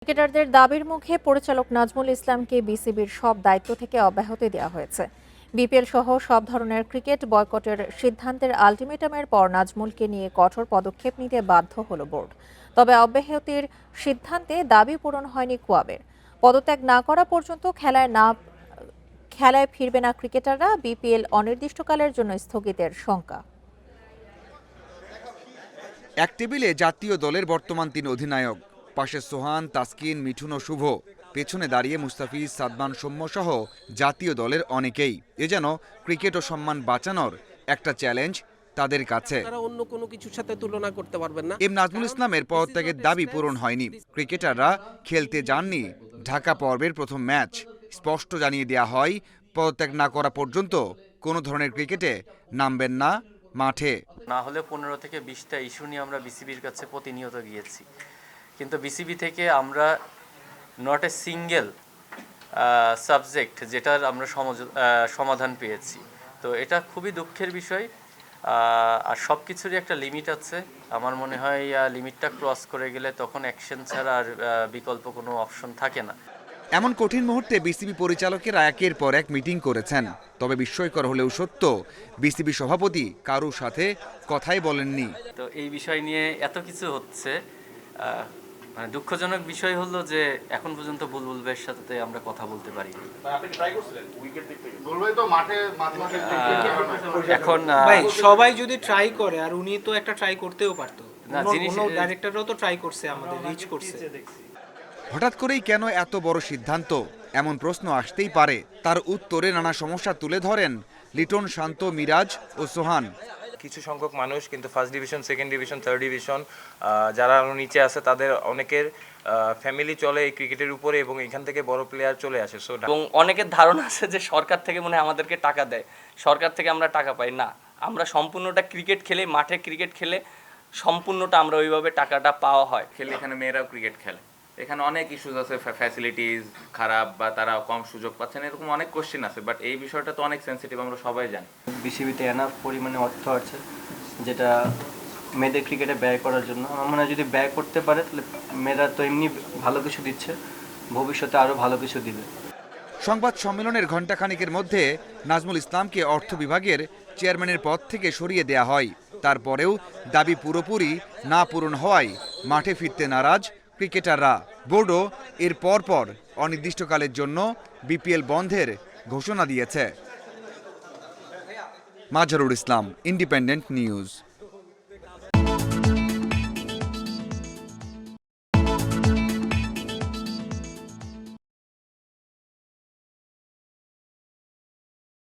ক্রিকেটারদের দাবির মুখে পরিচালক নাজমুল ইসলামকে বিসিবির সব দায়িত্ব থেকে অব্যাহতি দেওয়া হয়েছে। বিপিএল সহ সব ধরনের ক্রিকেট বয়কটের সিদ্ধান্তের আলটিমেটামের পর নাজমুলকে নিয়ে কঠোর পদক্ষেপ নিতে বাধ্য হলো বোর্ড। তবে অব্যাহতির সিদ্ধান্তে দাবি পূরণ হয়নি কোয়াবের। পদত্যাগ না করা পর্যন্ত খেলায় ফিরবে না ক্রিকেটাররা। বিপিএল অনির্দিষ্টকালের জন্য স্থগিতের শঙ্কা। এক টেবিলে জাতীয় দলের বর্তমান ৩ অধিনায়ক, পাশে সোহান, তাসকিন, মিঠুন ও শুভ, পেছনে দাঁড়িয়ে মুস্তাফিজ, সাদমান, সৌম্য সহ জাতীয় দলের অনেকেই। এ যেন ক্রিকেট ও সম্মান বাঁচানোর একটা চ্যালেঞ্জ তাদের কাছে। অন্য কোনো কিছুর সাথে তুলনা করতে পারবেন না। এম নাজমুল ইসলামের পদত্যাগের দাবি পূরণ হয়নি। ক্রিকেটাররা খেলতে যাননি ঢাকা পর্বের প্রথম ম্যাচ। স্পষ্ট জানিয়ে দেওয়া হয়, পদত্যাগ না করা পর্যন্ত কোনো ধরনের ক্রিকেটে নামবেন না মাঠে। না হলে 15 থেকে 20টা ইস্যু নিয়ে আমরা বিসিবির কাছে প্রতিনিয়ত গিয়েছি, কিন্তু বিসিবি থেকে আমরা নট এ সিঙ্গেল সাবজেক্ট যেটার আমরা সমাধান পেয়েছি। তো এটা খুবই দুঃখের বিষয়। আর সব কিছুরই একটা লিমিট আছে। আমার মনে হয় লিমিটটা ক্রস করে গেলে তখন অ্যাকশন ছাড়া আর বিকল্প কোনো অপশন থাকে না। এমন কঠিন মুহূর্তে বিসিবি পরিচালকেরা একের পর এক মিটিং করেছেন। তবে বিস্ময়কর হলেও সত্য, বিসিবি সভাপতি কারোর সাথে কথাই বলেননি। তো এই বিষয় নিয়ে এত কিছু হচ্ছে, মানে দুঃখজনক বিষয় হলো যে এখন পর্যন্ত বুলবুল ভাইয়ের সাথে আমরা কথা বলতে পারি। এখন সবাই যদি ট্রাই করে, আর উনি তো একটা ট্রাই করতেও পারতো, ডাইরেক্টররাও তো ট্রাই করছে, আমাদের রিচ করছে। হঠাৎ করেই কেন এত বড় সিদ্ধান্ত, এমন প্রশ্ন আসতেই পারে। তার উত্তরে নানা সমস্যা তুলে ধরেন লিটন, শান্ত, মিরাজ ও সোহান। কিছু সংখ্যক মানুষ কিন্তু first division, second division, third division যারা নিচে আছে তাদের অনেকের ফ্যামিলি চলে এই ক্রিকেটের উপরে এবং এখান থেকে বড় প্লেয়ার চলে আসে। এবং অনেকের ধারণা আছে যে সরকার থেকে মনে হয় আমাদেরকে টাকা দেয়, সরকার থেকে আমরা টাকা পাই না। আমরা সম্পূর্ণটা ক্রিকেট খেলে, মাঠে ক্রিকেট খেলে সম্পূর্ণটা আমরা ওইভাবে টাকাটা পাওয়া হয়। খেলে এখানে মেয়েরাও ক্রিকেট খেলে, এখানে অনেক ইস্যুস আছে, ফ্যাসিলিটিস খারাপ বা তারা কম সুযোগ পাচ্ছেন, এরকম অনেক কোশ্চেন আছে। বাট এই বিষয়টা তো অনেক সেন্সিটিভ, আমরা সবাই জানি। বিসিবিতে এনাফ পরিমাণে অর্থ আছে যেটা মেয়েদের ক্রিকেটে ব্যয় করার জন্য। আমার মনে হয় যদি ব্যয় করতে পারে তাহলে মেয়েরা তো এমনি ভালো কিছু দিচ্ছে, ভবিষ্যতে আরও ভালো কিছু দিবে। সংবাদ সম্মেলনের ঘণ্টাখানিকের মধ্যে নাজমুল ইসলামকে অর্থ বিভাগের চেয়ারম্যানের পদ থেকে সরিয়ে দেয়া হয়। তারপরেও দাবি পুরোপুরি না পূরণ হওয়ায় মাঠে ফিরতে নারাজ ক্রিকেটাররা। বোর্ডও এর পরপর অনির্দিষ্টকালের জন্য বিপিএল বন্ধের ঘোষণা দিয়েছে। Mazharul Islam, independent news.